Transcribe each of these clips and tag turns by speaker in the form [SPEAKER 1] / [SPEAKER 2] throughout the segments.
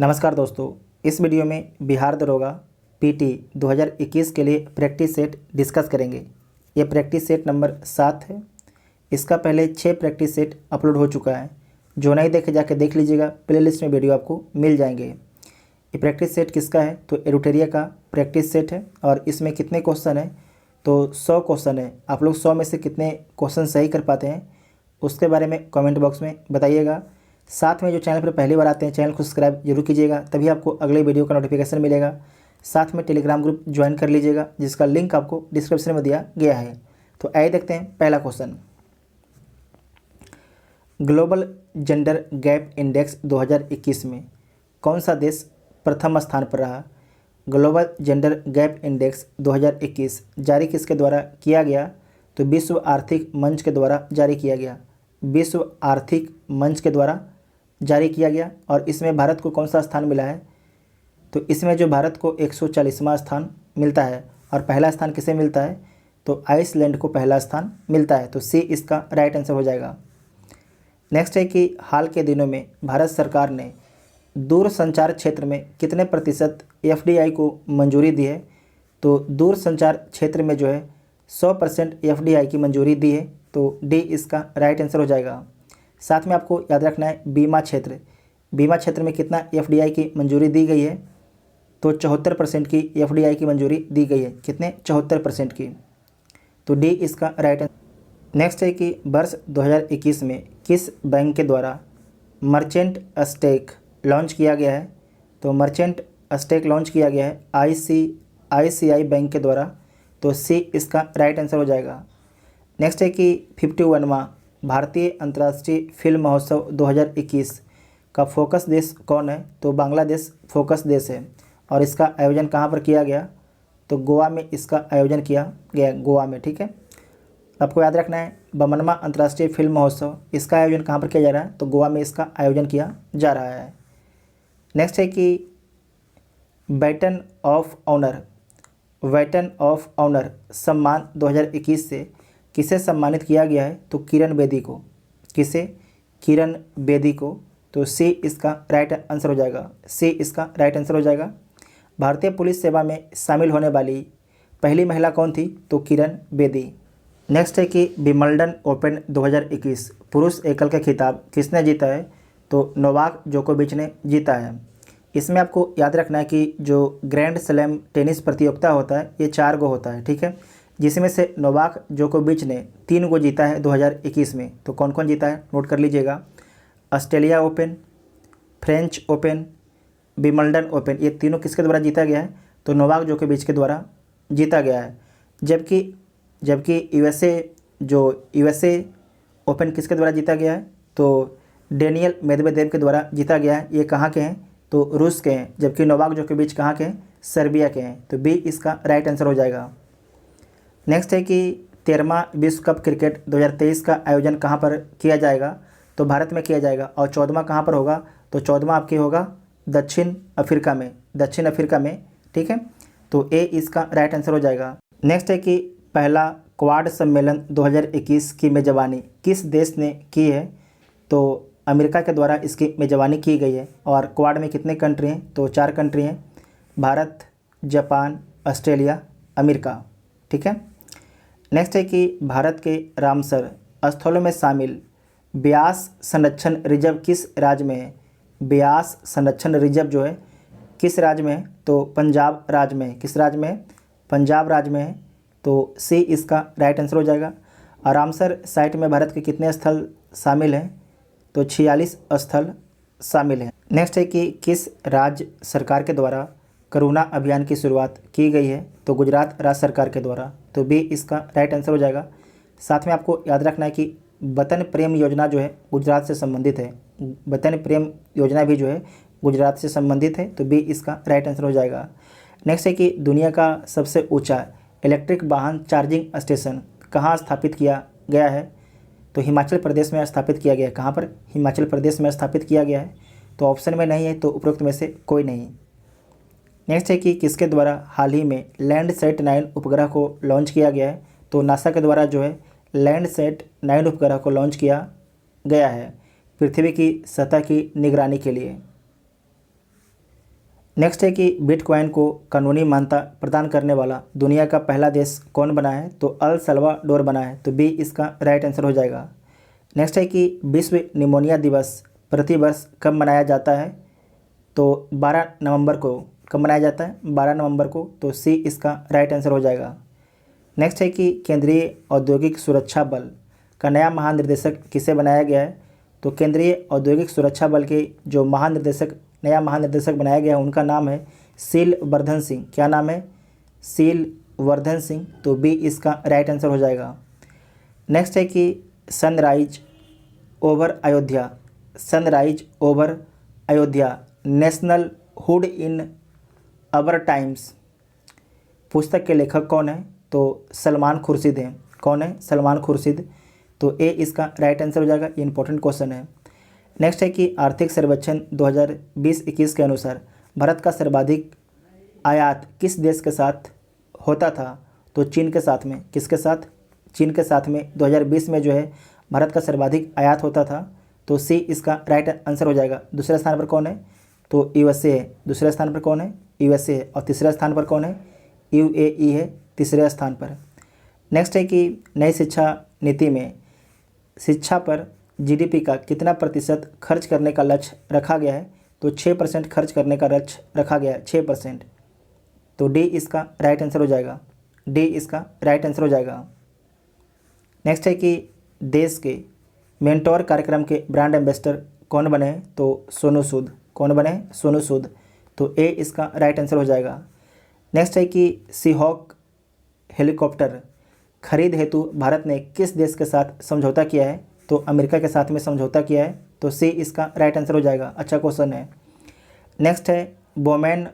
[SPEAKER 1] नमस्कार दोस्तों, इस वीडियो में बिहार दरोगा पीटी 2021 के लिए प्रैक्टिस सेट डिस्कस करेंगे। ये प्रैक्टिस सेट नंबर 7 है। इसका पहले 6 प्रैक्टिस सेट अपलोड हो चुका है। जो नहीं देखे जाके देख लीजिएगा, प्लेलिस्ट में वीडियो आपको मिल जाएंगे। ये प्रैक्टिस सेट किसका है तो एरुटेरिया का प्रैक्टिस सेट है और इसमें कितने क्वेश्चन है तो 100 क्वेश्चन है। आप लोग 100 में से कितने क्वेश्चन सही कर पाते हैं उसके बारे में कमेंट बॉक्स में बताइएगा। साथ में जो चैनल पर पहली बार आते हैं चैनल को सब्सक्राइब जरूर कीजिएगा, तभी आपको अगले वीडियो का नोटिफिकेशन मिलेगा। साथ में टेलीग्राम ग्रुप ज्वाइन कर लीजिएगा जिसका लिंक आपको डिस्क्रिप्शन में दिया गया है। तो आइए देखते हैं पहला question. Global gender gap index 2021 में कौन सा देश प्रथम स्थान पर रहा? ग्लोबल जेंडर गैप इंडेक्स 2021 जारी किसके द्वारा किया गया तो विश्व आर्थिक मंच के द्वारा जारी किया गया। विश्व आर्थिक मंच के द्वारा जारी किया गया और इसमें भारत को कौन सा स्थान मिला है तो इसमें जो भारत को 140वां स्थान मिलता है और पहला स्थान किसे मिलता है तो आइसलैंड को पहला स्थान मिलता है। तो सी इसका राइट आंसर हो जाएगा। नेक्स्ट है कि हाल के दिनों में भारत सरकार ने दूर संचार क्षेत्र में कितने प्रतिशत एफडीआई को मंजूरी दी है तो दूर संचार क्षेत्र में जो है 100% एफडीआई की मंजूरी दी है। तो डी इसका राइट आंसर हो जाएगा। साथ में आपको याद रखना है बीमा क्षेत्र में कितना एफडीआई की मंजूरी दी गई है तो 74% की एफडीआई की मंजूरी दी गई है। कितने 74% की। तो डी इसका राइट आंसर। नेक्स्ट है कि वर्ष 2021 में किस बैंक के द्वारा मर्चेंट स्टेक लॉन्च किया गया है तो मर्चेंट स्टेक लॉन्च किया गया है आईसीआईसीआई बैंक के द्वारा। तो सी इसका राइट आंसर हो जाएगा। नेक्स्ट है कि 51वां भारतीय अंतर्राष्ट्रीय फिल्म महोत्सव 2021 का फोकस देश कौन है तो बांग्लादेश फोकस देश है और इसका आयोजन कहाँ पर किया गया तो गोवा में इसका आयोजन किया गया, गोवा में। ठीक है, आपको याद रखना है 52वां अंतर्राष्ट्रीय फिल्म महोत्सव इसका आयोजन कहाँ पर किया जा रहा है तो गोवा में इसका आयोजन किया जा रहा है। नेक्स्ट है कि बैटन ऑफ ऑनर सम्मान 2021 से किसे सम्मानित किया गया है तो किरण बेदी को। किसे? किरण बेदी को। तो सी इसका राइट आंसर हो जाएगा। सी इसका राइट आंसर हो जाएगा। भारतीय पुलिस सेवा में शामिल होने वाली पहली महिला कौन थी तो किरण बेदी। नेक्स्ट है कि विंबलडन ओपन 2021 पुरुष एकल का खिताब किसने जीता है तो नोवाक जोकोविच ने जीता है। इसमें आपको याद रखना है कि जो ग्रैंड स्लैम टेनिस प्रतियोगिता होता है ये 4 गो होता है। ठीक है, जिसमें से नोवाक जोकोविच ने 3 गो जीता है 2021 में। तो कौन कौन जीता है नोट कर लीजिएगा। Australia open, French open, Wimbledon open, ये तीनों किसके द्वारा जीता गया है तो नोवाक जोकोविच के द्वारा जीता गया है। जबकि यूएसए ओपन किसके द्वारा जीता गया है तो डेनियल मेदवेदेव के द्वारा जीता गया है। ये कहाँ के हैं तो रूस के हैं, जबकि नोवाक जोकोविच कहाँ के हैं सर्बिया के हैं। तो बी इसका राइट आंसर हो जाएगा। नेक्स्ट है कि 13वां विश्व कप क्रिकेट 2023 का आयोजन कहाँ पर किया जाएगा तो भारत में किया जाएगा और 14वां कहाँ पर होगा तो 14वां आपके होगा दक्षिण अफ्रीका में। ठीक है, तो ए इसका राइट आंसर हो जाएगा। नेक्स्ट है कि पहला क्वाड सम्मेलन 2021 की मेज़बानी किस देश ने की है तो अमेरिका के द्वारा इसकी मेज़बानी की गई है। और क्वाड में कितने कंट्री हैं तो 4 कंट्री हैं, भारत, जापान, ऑस्ट्रेलिया, अमेरिका। ठीक है, नेक्स्ट है कि भारत के रामसर स्थलों में शामिल ब्यास संरक्षण रिजर्व किस राज्य में है। ब्यास संरक्षण रिजर्व जो है किस राज्य में है तो पंजाब राज्य में है। किस राज्य में है? पंजाब राज्य में है। तो सी इसका राइट आंसर हो जाएगा। और रामसर साइट में भारत के कितने स्थल शामिल हैं तो 46 स्थल शामिल हैं। नेक्स्ट है कि किस राज्य सरकार के द्वारा करुणा अभियान की शुरुआत की गई है तो गुजरात राज्य सरकार के द्वारा। तो बी इसका राइट आंसर हो जाएगा। साथ में आपको याद रखना है कि वतन प्रेम योजना जो है गुजरात से संबंधित है। वतन प्रेम योजना भी जो है गुजरात से संबंधित है। तो बी इसका राइट आंसर हो जाएगा। नेक्स्ट है कि दुनिया का सबसे ऊंचा इलेक्ट्रिक वाहन चार्जिंग स्टेशन कहाँ स्थापित किया गया है तो हिमाचल प्रदेश में स्थापित किया गया है। कहाँ पर? हिमाचल प्रदेश में स्थापित किया गया है। तो ऑप्शन में नहीं है तो उपरोक्त में से कोई नहीं। नेक्स्ट है कि किसके द्वारा हाल ही में लैंडसैट 9 उपग्रह को लॉन्च किया गया है तो नासा के द्वारा जो है लैंडसैट 9 उपग्रह को लॉन्च किया गया है पृथ्वी की सतह की निगरानी के लिए। नेक्स्ट है कि बिटकॉइन को कानूनी मान्यता प्रदान करने वाला दुनिया का पहला देश कौन बना है? तो अल सल्वाडोर बना है, तो बी इसका राइट आंसर हो जाएगा। नेक्स्ट है कि विश्व निमोनिया दिवस प्रतिवर्ष कब मनाया जाता है? तो 12 नवंबर को। कब मनाया जाता है? 12 नवंबर को, तो सी इसका राइट आंसर हो जाएगा। नेक्स्ट है कि केंद्रीय औद्योगिक सुरक्षा बल का नया महानिर्देशक किसे बनाया गया है? तो केंद्रीय औद्योगिक सुरक्षा बल के जो नया महानिर्देशक बनाया गया है उनका नाम है शील वर्धन सिंह। क्या नाम है? शील वर्धन सिंह, तो बी इसका राइट आंसर हो जाएगा। नेक्स्ट है कि sunrise over Ayodhya nationhood in our times पुस्तक के लेखक कौन है? तो सलमान खुर्शीद हैं। कौन है? सलमान खुर्शीद, तो ए इसका राइट आंसर हो जाएगा। ये इंपॉर्टेंट क्वेश्चन है। नेक्स्ट है कि आर्थिक सर्वेक्षण 2020-21 के अनुसार भारत का सर्वाधिक आयात किस देश के साथ होता था? तो चीन के साथ में। किसके साथ? चीन के साथ में 2020 में जो है भारत का सर्वाधिक आयात होता था, तो सी इसका राइट आंसर हो जाएगा। दूसरे स्थान पर कौन है? तो यूएसए है। दूसरे स्थान पर कौन है? यूएसए है। और तीसरे स्थान पर कौन है? यूएई है तीसरे स्थान पर। नेक्स्ट है कि नई शिक्षा नीति में शिक्षा पर जीडीपी का कितना प्रतिशत खर्च करने का लक्ष्य रखा गया है? तो 6% खर्च करने का लक्ष्य रखा गया है, 6%, तो डी इसका राइट आंसर हो जाएगा। डी इसका राइट आंसर हो जाएगा। नेक्स्ट है कि देश के मेंटोर कार्यक्रम के ब्रांड एम्बेसडर कौन बने हैं? तो सोनू सूद। कौन बने हैं? सोनू सूद, तो ए इसका राइट आंसर हो जाएगा। नेक्स्ट है कि सीहॉक हेलीकॉप्टर खरीद हेतु भारत ने किस देश के साथ समझौता किया है? तो अमेरिका के साथ में समझौता किया है, तो सी इसका राइट आंसर हो जाएगा। अच्छा क्वेश्चन है। नेक्स्ट है बोमैन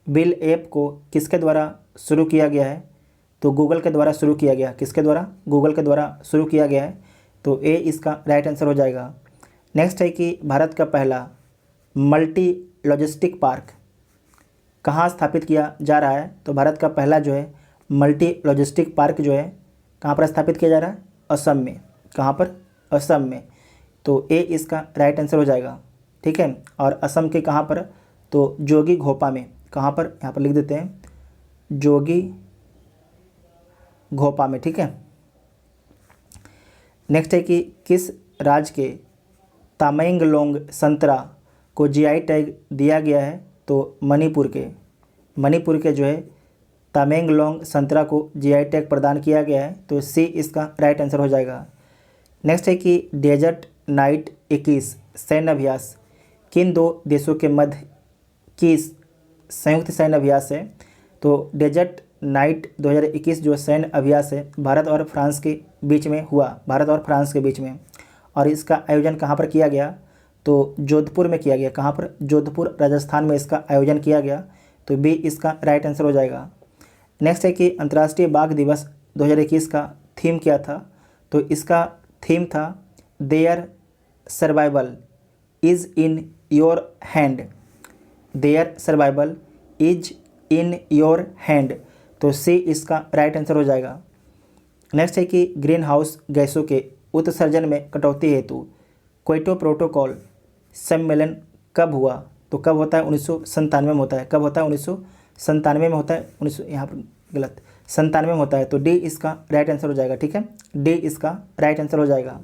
[SPEAKER 1] बिल ऐप को किसके द्वारा शुरू किया गया है? तो गूगल के द्वारा शुरू किया गया। किसके द्वारा? गूगल के द्वारा शुरू किया गया है, तो ए इसका राइट आंसर हो जाएगा। नेक्स्ट है कि भारत का पहला मल्टी लॉजिस्टिक पार्क कहाँ स्थापित किया जा रहा है? तो भारत का पहला जो है मल्टी लॉजिस्टिक पार्क जो है कहाँ पर स्थापित किया जा रहा है? असम में। कहाँ पर? असम में, तो ए इसका राइट आंसर हो जाएगा। ठीक है, और असम के कहाँ पर? तो जोगी घोपा में। कहाँ पर? यहाँ पर लिख देते हैं, जोगी घोपा में। ठीक है। नेक्स्ट है कि किस राज्य के तामेंगलोंग संतरा को जीआई टैग दिया गया है? तो मणिपुर के जो है तामेंगलोंग संतरा को जीआई टैग प्रदान किया गया है, तो सी इसका राइट आंसर हो जाएगा। नेक्स्ट है कि डेजर्ट नाइट 21 सैन्य अभ्यास किन दो देशों के मध्य की संयुक्त सैन्य अभ्यास है? तो डेजर्ट नाइट 2021 जो सैन्य अभ्यास है भारत और फ्रांस के बीच में हुआ, भारत और फ्रांस के बीच में। और इसका आयोजन कहाँ पर किया गया? तो जोधपुर में किया गया। कहाँ पर? जोधपुर राजस्थान में इसका आयोजन किया गया, तो बी इसका राइट आंसर हो जाएगा। नेक्स्ट है कि अंतर्राष्ट्रीय बाघ दिवस 2021 का थीम क्या था? तो इसका थीम था their survival is in your hand. Their survival is in your hand, तो सी इसका राइट आंसर हो जाएगा। नेक्स्ट है कि ग्रीन हाउस गैसों के उत्सर्जन में कटौती हेतु क्योटो प्रोटोकॉल सम्मेलन कब हुआ? तो कब होता है? 1997 में होता है। कब होता है? 1997 में होता है। 19 यहाँ पर गलत, 97 में होता है, तो डी इसका राइट आंसर हो जाएगा। ठीक है, डी इसका राइट आंसर हो जाएगा।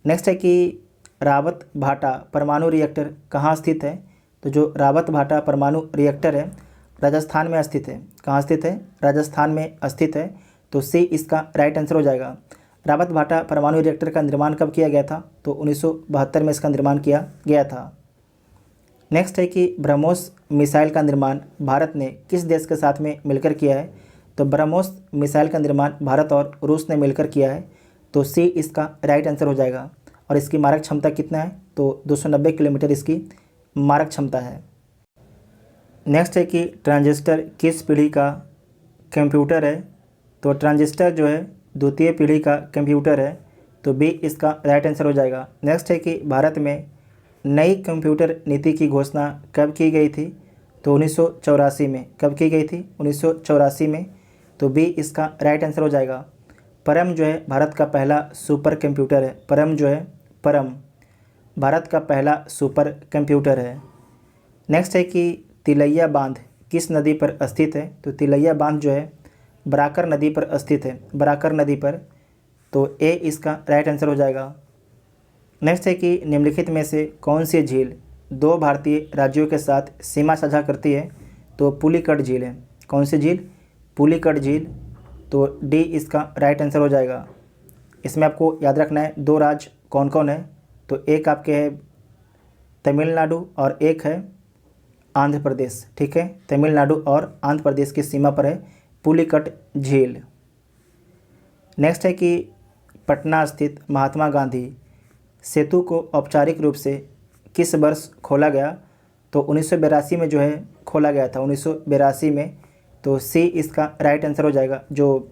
[SPEAKER 1] नेक्स्ट है कि रावत भाटा परमाणु रिएक्टर कहाँ स्थित है? तो जो रावत भाटा परमाणु रिएक्टर है राजस्थान में स्थित है। कहाँ स्थित है? राजस्थान में स्थित है, तो सी इसका राइट आंसर हो जाएगा। रावत भाटा परमाणु रिएक्टर का निर्माण कब किया गया था? तो 1972 में इसका निर्माण किया गया था। नेक्स्ट है कि ब्रह्मोस मिसाइल का निर्माण भारत ने किस देश के साथ में मिलकर किया है? तो ब्रह्मोस मिसाइल का निर्माण भारत और रूस ने मिलकर किया है, तो सी इसका राइट आंसर हो जाएगा। और इसकी मारक क्षमता कितना है? तो 290 किलोमीटर इसकी मारक क्षमता है। नेक्स्ट है कि ट्रांजिस्टर किस पीढ़ी का कंप्यूटर है? तो ट्रांजिस्टर जो है द्वितीय पीढ़ी का कंप्यूटर है, तो बी इसका राइट आंसर हो जाएगा। नेक्स्ट है कि भारत में नई कंप्यूटर नीति की घोषणा कब की गई थी? तो 1984 में। कब की गई थी? 1984 में, तो बी इसका राइट आंसर हो जाएगा। परम जो है भारत का पहला सुपर कंप्यूटर है। परम जो है भारत का पहला सुपर कंप्यूटर है। नेक्स्ट है कि तिलैया बांध किस नदी पर स्थित है? तो तिलैया बांध जो है बराकर नदी पर स्थित है, बराकर नदी पर। तो ए इसका राइट आंसर हो जाएगा। नेक्स्ट है कि निम्नलिखित में से कौन सी झील दो भारतीय राज्यों के साथ सीमा साझा करती है? तो पुलिकट झील है। कौन सी झील? पुलिकट झील। तो डी इसका राइट आंसर हो जाएगा। इसमें आपको याद रखना है दो राज्य कौन कौन है। तो एक आपके है तमिलनाडु और एक है आंध्र प्रदेश। ठीक है, तमिलनाडु और आंध्र प्रदेश की सीमा पर है पुलिकट झील। नेक्स्ट है कि पटना स्थित महात्मा गांधी सेतु को औपचारिक रूप से किस वर्ष खोला गया? तो 1982 में जो है खोला गया था, 1982 में। तो सी इसका राइट आंसर हो जाएगा। जो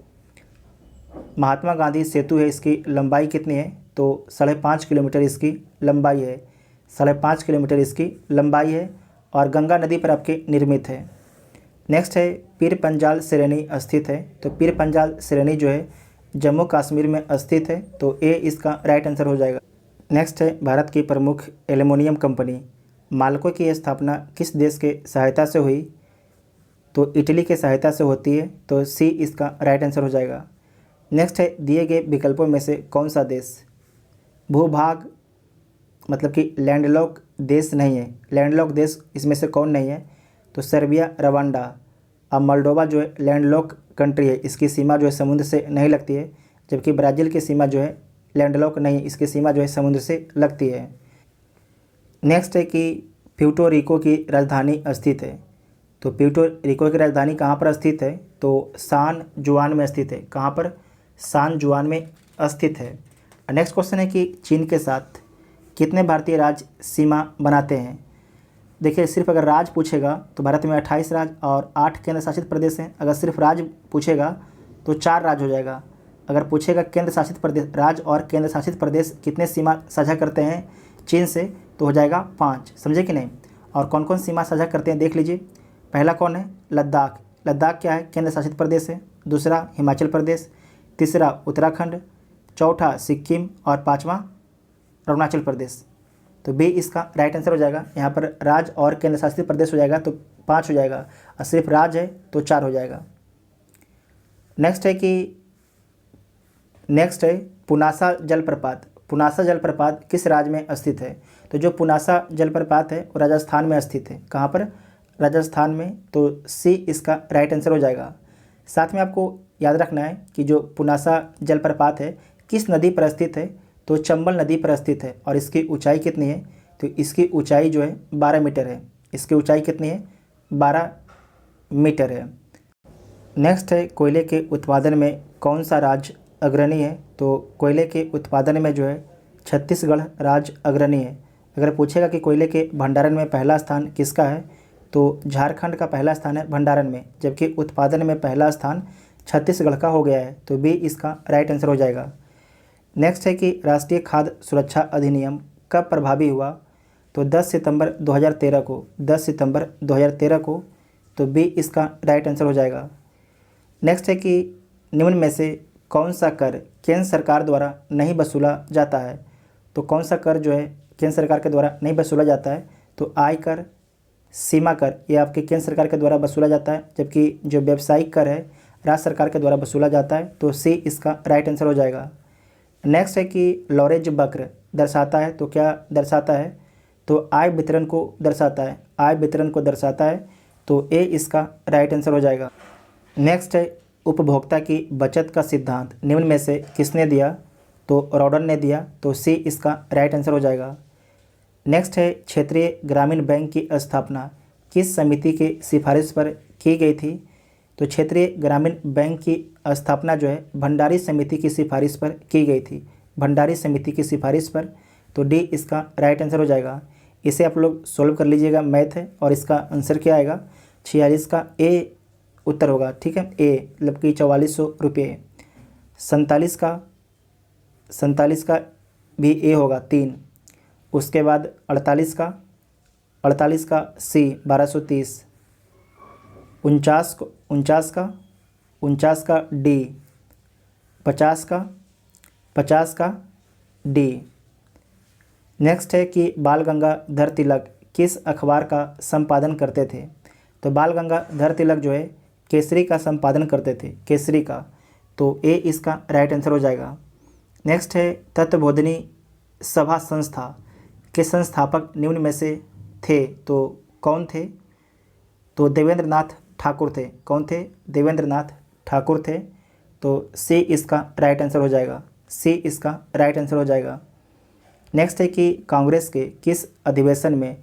[SPEAKER 1] महात्मा गांधी सेतु है इसकी लंबाई कितनी है? तो 5.5 किलोमीटर इसकी लंबाई है, 5.5 किलोमीटर इसकी लंबाई है और गंगा नदी पर आपके निर्मित है। नेक्स्ट है पीर पंजाल श्रेणी स्थित है। तो पीर पंजाल श्रेणी जो है जम्मू कश्मीर में स्थित है। तो ए इसका राइट आंसर हो जाएगा। नेक्स्ट है भारत की प्रमुख एल्युमिनियम कंपनी माल्को की स्थापना किस देश के सहायता से हुई? तो इटली के सहायता से होती है। तो सी इसका राइट आंसर हो जाएगा। नेक्स्ट है दिए गए विकल्पों में से कौन सा देश भूभाग मतलब कि लैंडलॉक देश नहीं है? लैंडलॉक देश इसमें से कौन नहीं है? तो सर्बिया, रवांडा। अब मोल्डोवा जो है लैंडलॉक कंट्री है, इसकी सीमा जो है समुद्र से नहीं लगती है, जबकि ब्राज़ील की सीमा जो है लैंडलॉक नहीं, इसकी सीमा जो है समुद्र से लगती है। नेक्स्ट है कि प्यूर्टो रिको की राजधानी स्थित है। तो प्यूर्टो रिको की राजधानी कहाँ पर स्थित है? तो सान जुआन में स्थित है। कहाँ पर? सान जुआन में स्थित है। नेक्स्ट क्वेश्चन है कि चीन के साथ कितने भारतीय राज्य सीमा बनाते हैं? देखिए, सिर्फ अगर राज्य पूछेगा तो भारत में 28 राज्य और 8 केंद्र शासित प्रदेश हैं। अगर सिर्फ राज्य पूछेगा तो 4 राज्य हो जाएगा। अगर पूछेगा केंद्र शासित प्रदेश, राज्य और केंद्र शासित प्रदेश कितने सीमा साझा करते हैं चीन से, तो हो जाएगा 5। समझे कि नहीं? और कौन कौन सीमा साझा करते हैं देख लीजिए। पहला कौन है? लद्दाख। लद्दाख क्या है? केंद्र शासित प्रदेश है। दूसरा हिमाचल प्रदेश, तीसरा उत्तराखंड, चौथा सिक्किम और पाँचवा अरुणाचल प्रदेश। तो बी इसका राइट आंसर हो जाएगा। यहाँ पर राज्य और केंद्र शासित प्रदेश हो जाएगा तो 5 हो जाएगा, और सिर्फ राज्य है तो 4 हो जाएगा। नेक्स्ट है पुनासा जलप्रपात। पुनासा जलप्रपात किस राज्य में स्थित है? तो जो पुनासा जलप्रपात है वो राजस्थान में स्थित है। कहाँ पर? राजस्थान में। तो सी इसका राइट आंसर हो जाएगा। साथ में आपको याद रखना है कि जो पुनासा जलप्रपात है किस नदी पर स्थित है? तो चंबल नदी पर स्थित है। और इसकी ऊंचाई कितनी है? तो इसकी ऊंचाई जो है 12 मीटर है। इसकी ऊंचाई कितनी है? 12 मीटर है। नेक्स्ट है कोयले के उत्पादन में कौन सा राज्य अग्रणी है? तो कोयले के उत्पादन में जो है छत्तीसगढ़ राज्य अग्रणी है। अगर पूछेगा कि कोयले के भंडारण में पहला स्थान किसका है, तो झारखंड का पहला स्थान है भंडारण में, जबकि उत्पादन में पहला स्थान छत्तीसगढ़ का हो गया है। तो बी इसका राइट आंसर हो जाएगा। नेक्स्ट है कि राष्ट्रीय खाद्य सुरक्षा अधिनियम कब प्रभावी हुआ? तो 10 सितंबर 2013 को, 10 सितंबर 2013 को। तो बी इसका राइट आंसर हो जाएगा। नेक्स्ट है कि निम्न में से कौन सा कर केंद्र सरकार द्वारा नहीं वसूला जाता है? तो कौन सा कर जो है केंद्र सरकार के द्वारा नहीं वसूला जाता है? तो आयकर, सीमा कर, ये आपके केंद्र सरकार के द्वारा वसूला जाता है, जबकि जो व्यावसायिक कर है राज्य सरकार के द्वारा वसूला जाता है। तो सी इसका राइट आंसर हो जाएगा। नेक्स्ट है कि लॉरेंज वक्र दर्शाता है। तो क्या दर्शाता है? तो आय वितरण को दर्शाता है, आय वितरण को दर्शाता है। तो ए इसका राइट आंसर हो जाएगा। नेक्स्ट है उपभोक्ता की बचत का सिद्धांत निम्न में से किसने दिया? तो रॉडन ने दिया। तो सी इसका राइट आंसर हो जाएगा। नेक्स्ट है क्षेत्रीय ग्रामीण बैंक की स्थापना किस समिति की सिफारिश पर की गई थी? तो क्षेत्रीय ग्रामीण बैंक की स्थापना जो है भंडारी समिति की सिफारिश पर की गई थी, भंडारी समिति की सिफारिश पर। तो डी इसका राइट आंसर हो जाएगा। इसे आप लोग सोल्व कर लीजिएगा, मैथ है, और इसका आंसर क्या आएगा? 46 का ए उत्तर होगा। ठीक है, ए मतलब कि 4400 रुपये। 47 का भी ए होगा 3। उसके बाद 48 का सी 1230। 49 का डी। 50 का डी। नेक्स्ट है कि बाल गंगाधर तिलक किस अखबार का संपादन करते थे। तो बाल गंगाधर तिलक जो है केसरी का संपादन करते थे, केसरी का। तो ए इसका राइट आंसर हो जाएगा। नेक्स्ट है तत्वबोधिनी सभा संस्था के संस्थापक निम्न में से थे, तो कौन थे। तो देवेंद्र नाथ ठाकुर थे। कौन थे? देवेंद्र नाथ ठाकुर थे। तो सी इसका राइट आंसर हो जाएगा, सी इसका राइट आंसर हो जाएगा। नेक्स्ट है कि कांग्रेस के किस अधिवेशन में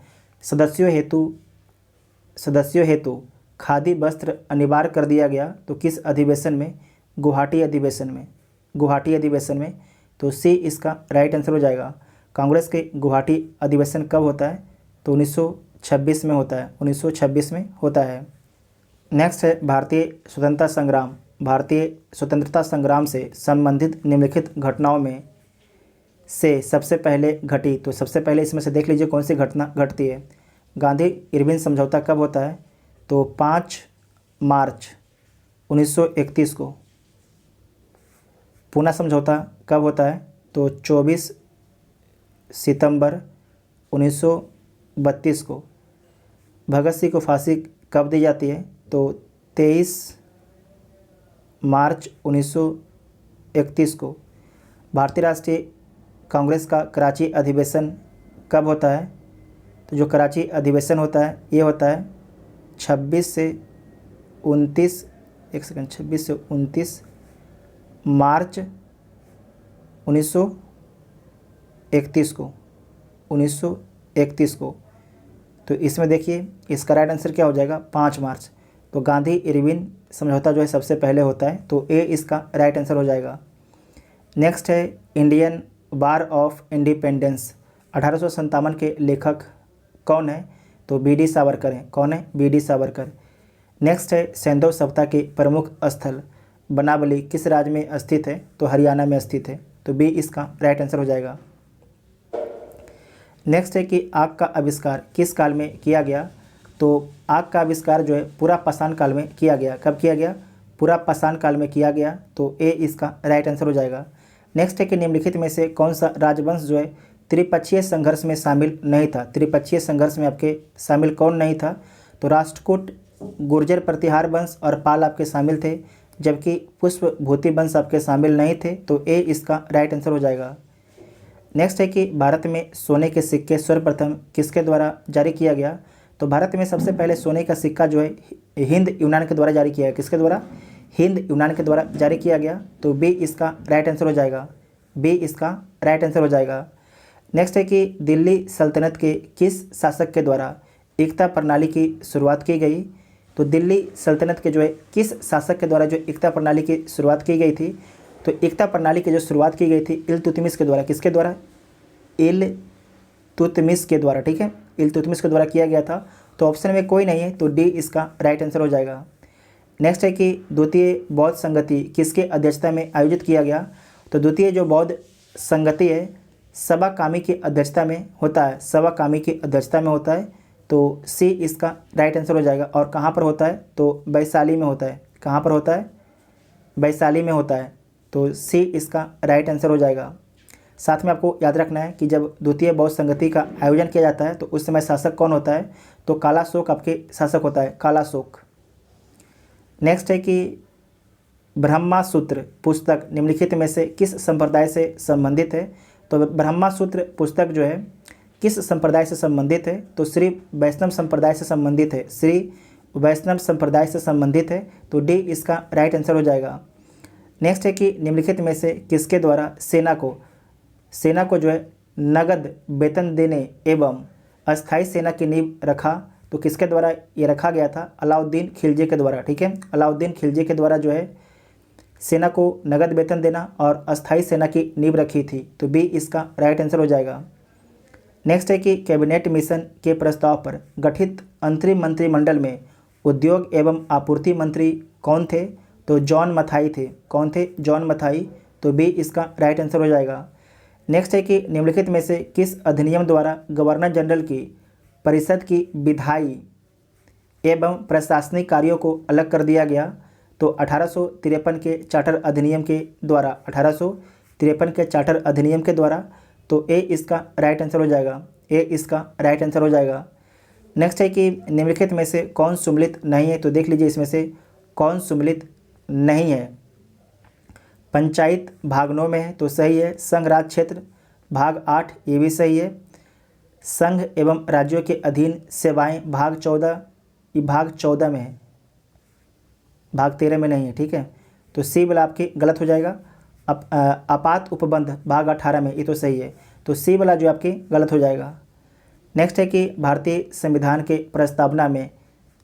[SPEAKER 1] सदस्यों हेतु खादी वस्त्र अनिवार्य कर दिया गया। तो किस अधिवेशन में? गुवाहाटी अधिवेशन में, गुवाहाटी अधिवेशन में। तो सी इसका राइट आंसर हो जाएगा। कांग्रेस के गुवाहाटी अधिवेशन कब होता है? तो 1926 में होता है, 1926 में होता है। नेक्स्ट है भारतीय स्वतंत्रता संग्राम से संबंधित निम्नलिखित घटनाओं में से सबसे पहले घटी। तो सबसे पहले इसमें से देख लीजिए कौन सी घटना घटती है। गांधी इरविन समझौता कब होता है? तो 5 मार्च 1931 को। पूना समझौता कब होता है? तो 24 सितंबर 1932 को। भगत सिंह को फांसी कब दी जाती है? तो 23 मार्च 1931 को। भारतीय राष्ट्रीय कांग्रेस का कराची अधिवेशन कब होता है? तो जो कराची अधिवेशन होता है ये होता है 26 से 29 मार्च 1931 को, 1931 को। तो इसमें देखिए इसका राइट आंसर क्या हो जाएगा? 5 मार्च। तो गांधी इरविन समझौता जो है सबसे पहले होता है, तो ए इसका राइट आंसर हो जाएगा। नेक्स्ट है इंडियन वार ऑफ इंडिपेंडेंस 1857 के लेखक कौन है? तो बी डी सावरकर हैं। कौन है? B D Savarkar. नेक्स्ट है सैंधव सप्ताह के प्रमुख स्थल बनावली किस राज्य में स्थित है? तो हरियाणा में स्थित है। तो बी इसका राइट आंसर हो जाएगा। नेक्स्ट है कि आग का आविष्कार किस काल में किया गया? तो आग का आविष्कार जो है पूरा पाषाण काल में किया गया। कब किया गया? पूरा पाषाण काल में किया गया। तो ए इसका राइट आंसर हो जाएगा। नेक्स्ट है कि निम्नलिखित में से कौन सा राजवंश जो है त्रिपक्षीय संघर्ष में शामिल नहीं था। त्रिपक्षीय संघर्ष में आपके शामिल कौन नहीं था? तो राष्ट्रकूट, गुर्जर प्रतिहार वंश और पाल आपके शामिल थे, जबकि पुष्पभूति वंश आपके शामिल नहीं थे। तो ए इसका राइट आंसर हो जाएगा। नेक्स्ट है कि भारत में सोने के सिक्के सर्वप्रथम किसके द्वारा जारी किया गया? तो भारत में सबसे पहले सोने का सिक्का जो है हिंद यूनान के द्वारा जारी किया गया। किसके द्वारा? हिंद यूनान के द्वारा जारी किया गया। तो बी इसका राइट आंसर हो जाएगा, बी इसका राइट आंसर हो जाएगा। नेक्स्ट है कि दिल्ली सल्तनत के किस शासक के द्वारा एकता प्रणाली की शुरुआत की गई? तो दिल्ली सल्तनत के जो है किस शासक के द्वारा जो एकता प्रणाली की शुरुआत की गई थी? तो एकता प्रणाली की जो शुरुआत की गई थी इल्तुतमिश के द्वारा। किसके द्वारा? इल्तुतमिश के द्वारा। ठीक है, इल्तुतमिश के द्वारा किया गया था। तो ऑप्शन में कोई नहीं है, तो डी इसका राइट आंसर हो जाएगा। नेक्स्ट है कि द्वितीय बौद्ध संगति किसके अध्यक्षता में आयोजित किया गया? तो द्वितीय जो बौद्ध संगति है सबा कामी की अध्यक्षता में होता है, सबा कामी की अध्यक्षता में होता है। तो सी इसका राइट आंसर हो जाएगा। और कहाँ पर होता है? तो वैशाली में होता है। कहाँ पर होता है? वैशाली में होता है। तो सी इसका राइट आंसर हो जाएगा। साथ में आपको याद रखना है कि जब द्वितीय बौद्ध संगति का आयोजन किया जाता है तो उस समय शासक कौन होता है? तो कालाशोक आपके शासक होता है, कालाशोक। नेक्स्ट है कि ब्रह्मा सूत्र पुस्तक निम्नलिखित में से किस संप्रदाय से संबंधित है? तो ब्रह्मा सूत्र पुस्तक जो है किस संप्रदाय से संबंधित है? तो श्री वैष्णव संप्रदाय से संबंधित है, श्री वैष्णव संप्रदाय से संबंधित है। तो डी इसका राइट आंसर हो जाएगा। नेक्स्ट है कि निम्नलिखित में से किसके द्वारा सेना को जो है नगद वेतन देने एवं अस्थायी सेना की नींव रखा? तो किसके द्वारा ये रखा गया था? अलाउद्दीन खिलजी के द्वारा। ठीक है, अलाउद्दीन खिलजी के द्वारा जो है सेना को नगद वेतन देना और अस्थायी सेना की नींव रखी थी। तो बी इसका राइट आंसर हो जाएगा। नेक्स्ट है कि कैबिनेट मिशन के प्रस्ताव पर गठित अंतरिम मंत्रिमंडल में उद्योग एवं आपूर्ति मंत्री कौन थे? तो जॉन मथाई थे। कौन थे? जॉन मथाई। तो बी इसका राइट आंसर हो जाएगा। नेक्स्ट है कि निम्नलिखित में से किस अधिनियम द्वारा गवर्नर जनरल की परिषद की विधायी एवं प्रशासनिक कार्यों को अलग कर दिया गया? तो 1853 के चार्टर अधिनियम के द्वारा, 1853 के चार्टर अधिनियम के द्वारा तो ए इसका राइट आंसर हो जाएगा, ए इसका राइट आंसर हो जाएगा। नेक्स्ट है कि निम्नलिखित में से कौन सुमेलित नहीं है, तो देख लीजिए इसमें से कौन सुमेलित नहीं है। पंचायत भाग 9 में है तो सही है। संघ राज्य क्षेत्र भाग 8 ये भी सही है। संघ एवं राज्यों के अधीन सेवाएं भाग 14 ये भाग 14 में है, भाग 13 में नहीं है, ठीक है। तो सी वाला आपकी गलत हो जाएगा। आपात उपबंध भाग 18 में, ये तो सही है, तो सी वाला जो आपकी गलत हो जाएगा। नेक्स्ट है कि भारतीय संविधान के प्रस्तावना में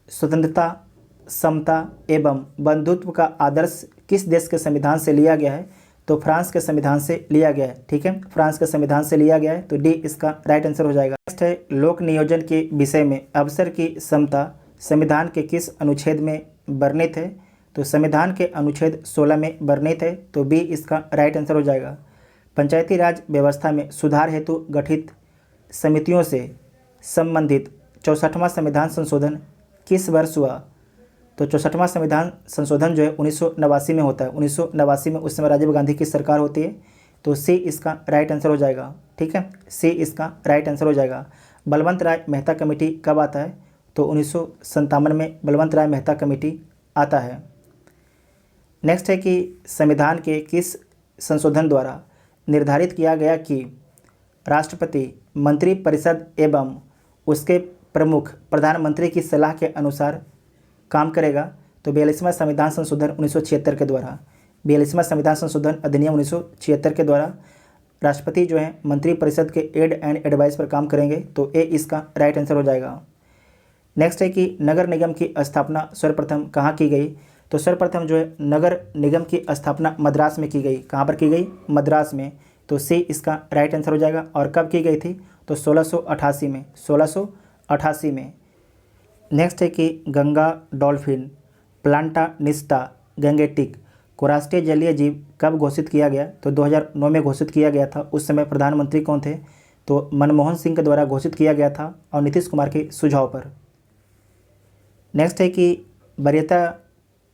[SPEAKER 1] स्वतंत्रता, समता एवं बंधुत्व का आदर्श किस देश के संविधान से लिया गया है, तो फ्रांस के संविधान से लिया गया है, ठीक है, फ्रांस के संविधान से लिया गया है, तो डी इसका राइट आंसर हो जाएगा। नेक्स्ट है लोक नियोजन के विषय में अवसर की समता संविधान के किस अनुच्छेद में वर्णित है, तो संविधान के अनुच्छेद 16 में वर्णित है, तो बी इसका राइट आंसर हो जाएगा। पंचायती राज व्यवस्था में सुधार हेतु गठित समितियों से संबंधित 64वां संविधान संशोधन किस वर्ष हुआ, तो 64वां संविधान संशोधन जो है 1989 में होता है, 1989 में, उस समय राजीव गांधी की सरकार होती है, तो सी इसका राइट आंसर हो जाएगा, ठीक है, सी इसका राइट आंसर हो जाएगा। बलवंत राय मेहता कमेटी कब आता है, तो 1957 में बलवंत राय मेहता कमेटी आता है। नेक्स्ट है कि संविधान के किस संशोधन द्वारा निर्धारित किया गया कि राष्ट्रपति मंत्रिपरिषद एवं उसके प्रमुख प्रधानमंत्री की सलाह के अनुसार काम करेगा, तो 42वां संविधान संशोधन 1976 के द्वारा, 42वां संविधान संशोधन अधिनियम 1976 के द्वारा राष्ट्रपति जो है मंत्रिपरिषद के एड एंड एडवाइस पर काम करेंगे, तो ए इसका राइट आंसर हो जाएगा। नेक्स्ट है कि नगर निगम की स्थापना सर्वप्रथम कहाँ की गई, तो सर्वप्रथम जो है नगर निगम की स्थापना मद्रास में की गई। कहाँ पर की गई, मद्रास में, तो सी इसका राइट आंसर हो जाएगा। और कब की गई थी, तो 1688 में, 1688 में। नेक्स्ट है कि गंगा डॉल्फिन प्लांटानिस्टा गैंगेटिक को राष्ट्रीय जलीय जीव कब घोषित किया गया, तो 2009 में घोषित किया गया था। उस समय प्रधानमंत्री कौन थे, तो मनमोहन सिंह के द्वारा घोषित किया गया था और नीतीश कुमार के सुझाव पर। नेक्स्ट है कि वरीयता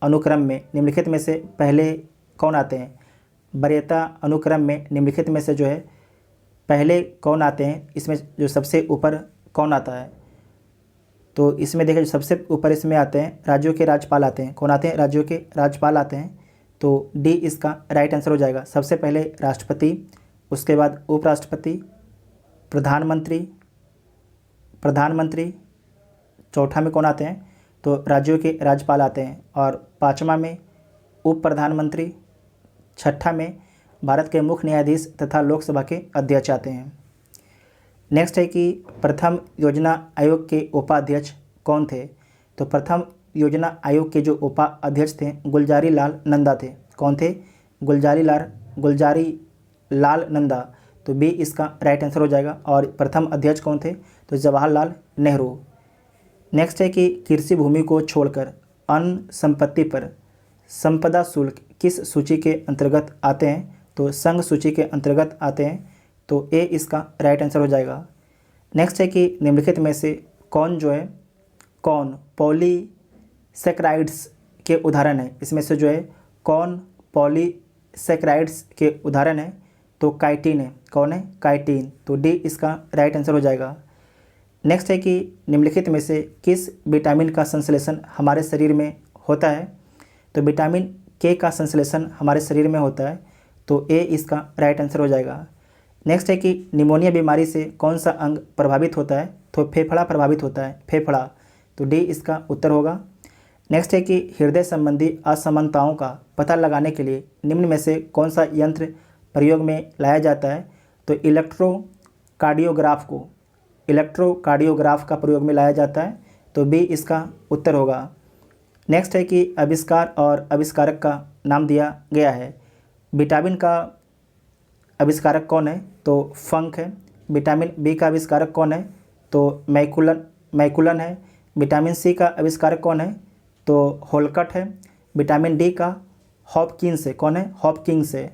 [SPEAKER 1] अनुक्रम में निम्नलिखित में से पहले कौन आते हैं, वरीयता अनुक्रम में निम्नलिखित में से जो है पहले कौन आते हैं, इसमें जो सबसे ऊपर कौन आता है, तो इसमें देखिए जो सबसे ऊपर इसमें आते हैं राज्यों के राज्यपाल आते हैं। कौन आते हैं, राज्यों के राज्यपाल आते हैं, तो डी इसका राइट आंसर हो जाएगा। सबसे पहले राष्ट्रपति, उसके बाद उपराष्ट्रपति, प्रधानमंत्री, चौथा में कौन आते हैं, तो राज्यों के राज्यपाल आते हैं, और पाँचवा में उप प्रधानमंत्री, छठा में भारत के मुख्य न्यायाधीश तथा लोकसभा के अध्यक्ष आते हैं। नेक्स्ट है कि प्रथम योजना आयोग के उपाध्यक्ष कौन थे, तो प्रथम योजना आयोग के जो उपाध्यक्ष थे गुलजारी लाल नंदा थे। कौन थे, गुलजारी लाल नंदा, तो बी इसका राइट आंसर हो जाएगा। और प्रथम अध्यक्ष कौन थे, तो जवाहरलाल नेहरू। नेक्स्ट है कि कृषि भूमि को छोड़कर अन्य संपत्ति पर संपदा शुल्क किस सूची के अंतर्गत आते हैं, तो संघ सूची के अंतर्गत आते हैं, तो ए इसका राइट आंसर हो जाएगा। नेक्स्ट है कि निम्नलिखित में से कौन पॉलीसेक्राइड्स के उदाहरण है, इसमें से जो है कौन पॉलीसेक्राइड्स के उदाहरण है, तो काइटिन है। कौन है, काइटिन, तो डी इसका राइट आंसर हो जाएगा। नेक्स्ट है कि निम्नलिखित में से किस विटामिन का संश्लेषण हमारे शरीर में होता है, तो विटामिन के का संश्लेषण हमारे शरीर में होता है, तो ए इसका राइट आंसर हो जाएगा। नेक्स्ट है कि निमोनिया बीमारी से कौन सा अंग प्रभावित होता है, तो फेफड़ा प्रभावित होता है, फेफड़ा, तो डी इसका उत्तर होगा। नेक्स्ट है कि हृदय संबंधी असमानताओं का पता लगाने के लिए निम्न में से कौन सा यंत्र प्रयोग में लाया जाता है, तो इलेक्ट्रोकार्डियोग्राफ का प्रयोग में लाया जाता है, तो बी इसका उत्तर होगा। नेक्स्ट है कि आविष्कार और आविष्कारक का नाम दिया गया है। विटामिन का आविष्कारक कौन है, तो फंक है। विटामिन बी का आविष्कारक कौन है, तो मैकुलन है। विटामिन सी का आविष्कारक कौन है, तो होलकट है। विटामिन डी का हॉपकिंस है। कौन है, हॉपकिंस है।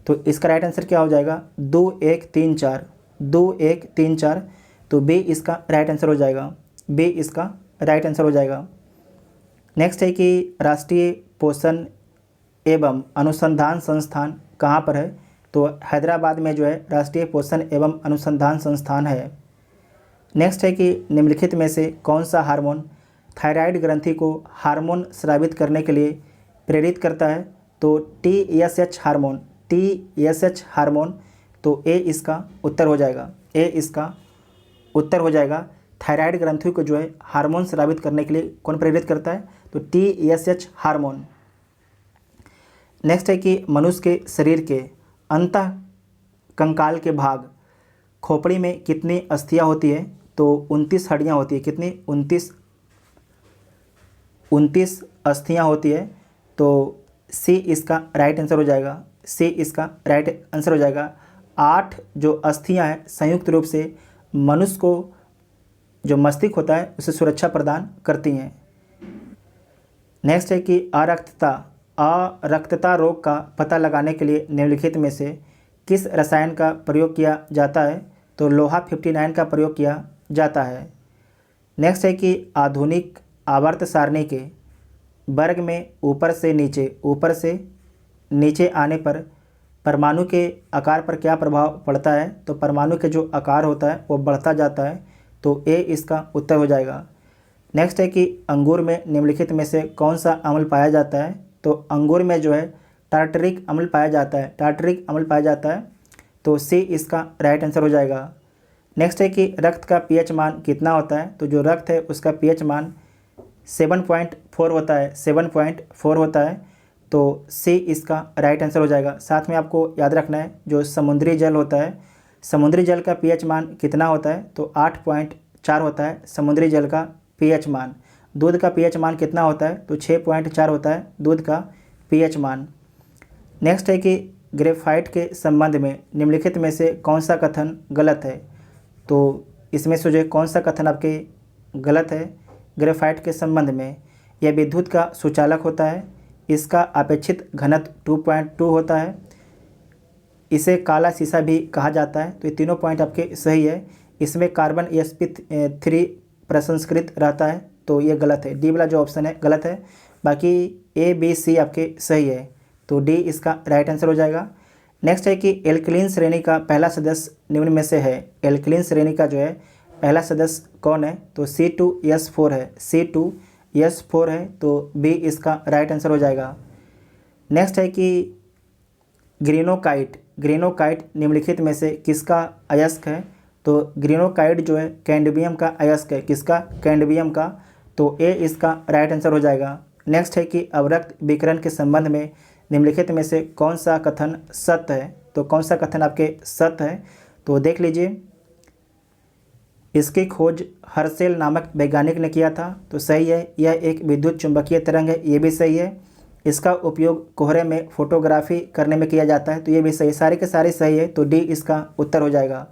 [SPEAKER 1] तो इसका राइट आंसर क्या हो जाएगा, 2 1 3 4, तो बी इसका राइट आंसर हो जाएगा, बी इसका राइट आंसर हो जाएगा। नेक्स्ट है कि राष्ट्रीय पोषण एवं अनुसंधान संस्थान कहाँ पर है, तो हैदराबाद में जो है राष्ट्रीय पोषण एवं अनुसंधान संस्थान है। नेक्स्ट है कि निम्नलिखित में से कौन सा हार्मोन थायराइड ग्रंथि को हार्मोन स्रावित करने के लिए प्रेरित करता है? तो TSH हार्मोन, TSH हार्मोन। तो ए इसका उत्तर हो जाएगा, ए इसका उत्तर हो जाएगा। थायराइड ग्रंथि को जो है हार्मोन स्रावित करने के लिए कौन प्रेरित करता है? तो TSH हार्मोन। नेक्स्ट है कि मनुष्य के शरीर के अंतः कंकाल के भाग खोपड़ी में कितनी अस्थियां होती है? तो 29 हड्डियां होती है। कितनी? 29 अस्थियां होती है। तो सी इसका राइट आंसर हो जाएगा, सी इसका राइट आंसर हो जाएगा। 8 जो अस्थियां हैं संयुक्त रूप से मनुष्य को जो मस्तिष्क होता है उसे सुरक्षा प्रदान करती हैं। नेक्स्ट है कि अरक्तता रोग का पता लगाने के लिए निम्नलिखित में से किस रसायन का प्रयोग किया जाता है? तो लोहा 59 का प्रयोग किया जाता है। नेक्स्ट है कि आधुनिक आवर्त सारणी के वर्ग में ऊपर से नीचे आने पर परमाणु के आकार पर क्या प्रभाव पड़ता है? तो परमाणु के जो आकार होता है वो बढ़ता जाता है। तो ए इसका उत्तर हो जाएगा। नेक्स्ट है कि अंगूर में निम्नलिखित में से कौन सा अम्ल पाया जाता है? तो अंगूर में जो है टार्टरिक अम्ल पाया जाता है, टार्टरिक अम्ल पाया जाता है। तो सी इसका राइट आंसर हो जाएगा। नेक्स्ट है कि रक्त का पीएच मान कितना होता है? तो जो रक्त है उसका पीएच मान 7.4 होता है, 7.4 होता है। तो सी इसका राइट आंसर हो जाएगा। साथ में आपको याद रखना है जो समुद्री जल होता है, समुद्री जल का पीएच मान कितना होता है? तो 8.4 होता है समुद्री जल का पीएच मान। दूध का पीएच मान कितना होता है? तो 6.4 होता है दूध का पीएच मान। नेक्स्ट है कि ग्रेफाइट के संबंध में निम्नलिखित में से कौन सा कथन गलत है? तो इसमें से जो कौन सा कथन आपके गलत है? ग्रेफाइट के संबंध में यह विद्युत का सुचालक होता है, इसका अपेक्षित घनत्व 2.2 होता है, इसे काला शीशा भी कहा जाता है। तो ये तीनों पॉइंट आपके सही है। इसमें कार्बन sp3 प्रसंस्कृत रहता है, तो ये गलत है। डी वाला जो ऑप्शन है गलत है, बाकी ए बी सी आपके सही है। तो डी इसका राइट आंसर हो जाएगा। नेक्स्ट है कि एल्कलीन श्रेणी का पहला सदस्य निम्न में से है। एल्कलीन श्रेणी का जो है पहला सदस्य कौन है? तो C2S4 है, C2S4 है। तो बी इसका राइट आंसर हो जाएगा। नेक्स्ट है कि ग्रीनोकाइट, ग्रीनोकाइट निम्नलिखित में से किसका अयस्क है? तो ग्रीनोकाइट जो है कैडमियम का अयस्क है। किसका? कैडमियम का। तो ए इसका राइट आंसर हो जाएगा। नेक्स्ट है कि अवरक्त विकिरण के संबंध में निम्नलिखित में से कौन सा कथन सत्य है? तो कौन सा कथन आपके सत्य है? तो देख लीजिए, इसकी खोज हर्शेल नामक वैज्ञानिक ने किया था। तो सही है, यह एक विद्युत चुंबकीय तरंग है, ये भी सही है। इसका उपयोग कोहरे में फोटोग्राफी करने में किया जाता है, तो ये भी सही, सारे के सारे सही है। तो डी इसका उत्तर हो जाएगा।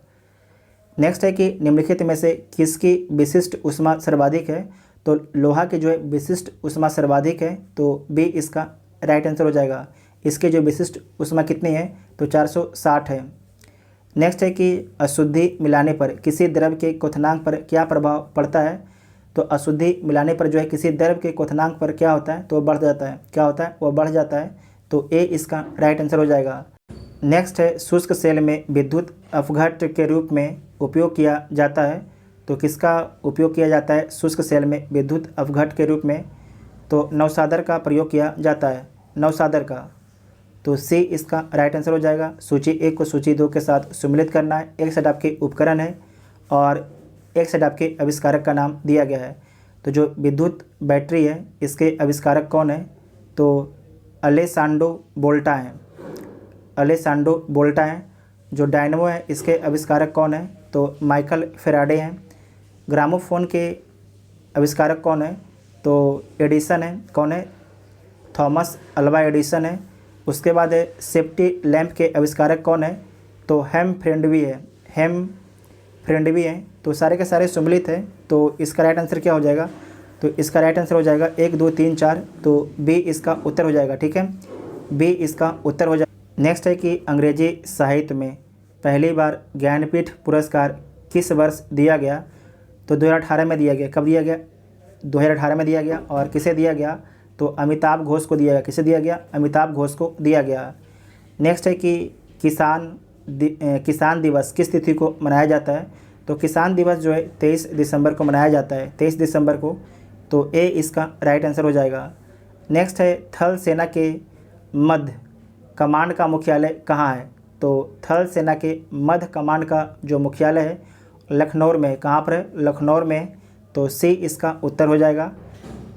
[SPEAKER 1] नेक्स्ट है कि निम्नलिखित में से किसकी विशिष्ट ऊष्मा सर्वाधिक है? तो लोहा की जो है विशिष्ट ऊष्मा सर्वाधिक है। तो बी इसका राइट आंसर हो जाएगा। इसकी जो विशिष्ट ऊष्मा कितनी है? तो 460 है। नेक्स्ट है कि अशुद्धि मिलाने पर किसी द्रव के क्वथनांक पर क्या प्रभाव पड़ता है? तो अशुद्धि मिलाने पर जो है किसी द्रव के क्वथनांक पर क्या होता है? तो बढ़ जाता है। क्या होता है? वो बढ़ जाता है। तो ए इसका राइट आंसर हो जाएगा। नेक्स्ट है शुष्क सेल में विद्युत अपघट्ट के रूप में उपयोग किया जाता है। तो किसका उपयोग किया जाता है शुष्क सेल में विद्युत अपघट्ट के रूप में? तो नवसादर का प्रयोग किया जाता है, नवसादर का। तो सी इसका राइट आंसर हो जाएगा। सूची 1 को सूची 2 के साथ सम्मिलित करना है। एक साइड आपके उपकरण है और एक साइड आपके आविष्कारक का नाम दिया गया है। तो जो विद्युत बैटरी है इसके आविष्कारक कौन है? तो अलेसांड्रो वोल्टा हैं, अलेसांड्रो वोल्टा हैं। जो डायनमो है इसके आविष्कारक कौन है? तो माइकल फेराडे हैं। ग्रामोफोन के आविष्कारक कौन है? तो एडिसन है। कौन है? थॉमस अल्वा एडिसन है। उसके बाद है सेफ्टी लैंप के आविष्कारक कौन है? तो हेम फ्रेंडवी है, हेम फ्रेंडवी है। तो सारे के सारे सम्मिलित है। तो इसका राइट आंसर क्या हो जाएगा? तो इसका राइट आंसर हो जाएगा 1 2 3 4। तो बी इसका उत्तर हो जाएगा। ठीक है, बी इसका उत्तर हो जाएगा। नेक्स्ट है कि अंग्रेजी साहित्य में पहली बार ज्ञानपीठ पुरस्कार किस वर्ष दिया गया? तो 2018 में दिया गया। कब दिया गया? 2018 में दिया गया। और किसे दिया गया? तो अमिताभ घोष को दिया गया। किसे दिया गया? अमिताभ घोष को दिया गया। नेक्स्ट है कि किसान दिवस किस तिथि को मनाया जाता है? तो किसान दिवस जो है 23 दिसंबर को मनाया जाता है, 23 दिसंबर को। तो ए इसका राइट आंसर हो जाएगा। नेक्स्ट है थल सेना के मध्य कमांड का मुख्यालय कहाँ है? तो थल सेना के मध्य कमांड का जो मुख्यालय है लखनऊ में। कहाँ पर है? लखनऊ में। तो सी इसका उत्तर हो जाएगा।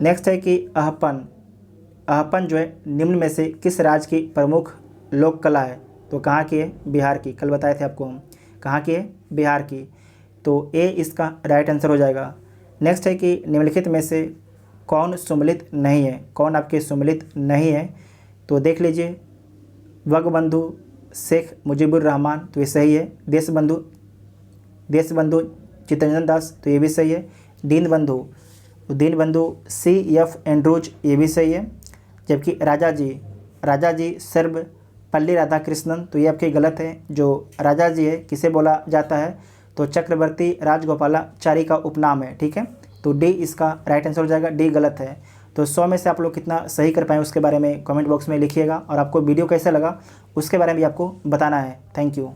[SPEAKER 1] नेक्स्ट है कि अहपन जो है निम्न में से किस राज्य की प्रमुख लोक कला है? तो कहाँ की है? बिहार की। कल बताए थे आपको हम, कहाँ की है? बिहार की। तो ए इसका राइट आंसर हो जाएगा। नेक्स्ट है कि निम्नलिखित में से कौन सुमेलित नहीं है? कौन आपके सुमेलित नहीं है? तो देख लीजिए, वंगबंधु शेख मुजीबुर रहमान, तो ये सही है। देशबंधु चित्तरंजन दास, तो ये भी सही है। दीनबंधु C.F. एंड्रूज, ये भी सही है। जबकि राजा जी सर्वपल्ली राधाकृष्णन, तो ये आपके गलत है। जो राजा जी है किसे बोला जाता है? तो चक्रवर्ती राजगोपालाचारी का उपनाम है, ठीक है। तो डी इसका राइट आंसर हो जाएगा, डी गलत है। तो 100 में से आप लोग कितना सही कर पाएँ उसके बारे में कमेंट बॉक्स में लिखिएगा, और आपको वीडियो कैसा लगा उसके बारे में भी आपको बताना है। Thank you.